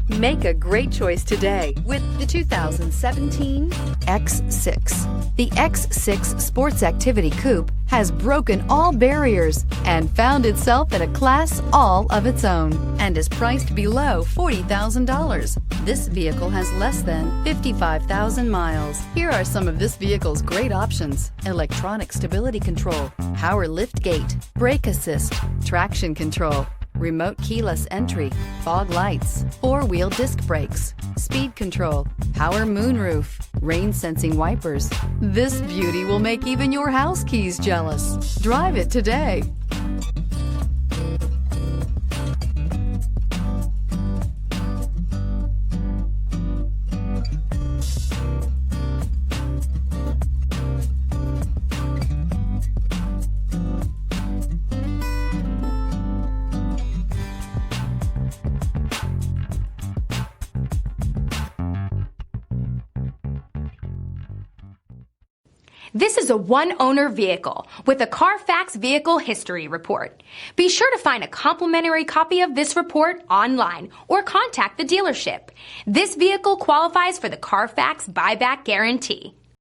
Make a great choice today with the 2017 X6. The X6 Sports Activity Coupe has broken all barriers and found itself in a class all of its own and is priced below $40,000. This vehicle has less than 55,000 miles. Here are some of this vehicle's great options: electronic stability control, power lift gate, brake assist, traction control, remote keyless entry, fog lights, four-wheel disc brakes, speed control, power moonroof, rain sensing wipers. This beauty will make even your house keys jealous. Drive it today. This is a one-owner vehicle with a Carfax Vehicle History Report. Be sure to find a complimentary copy of this report online or contact the dealership. This vehicle qualifies for the Carfax Buyback Guarantee.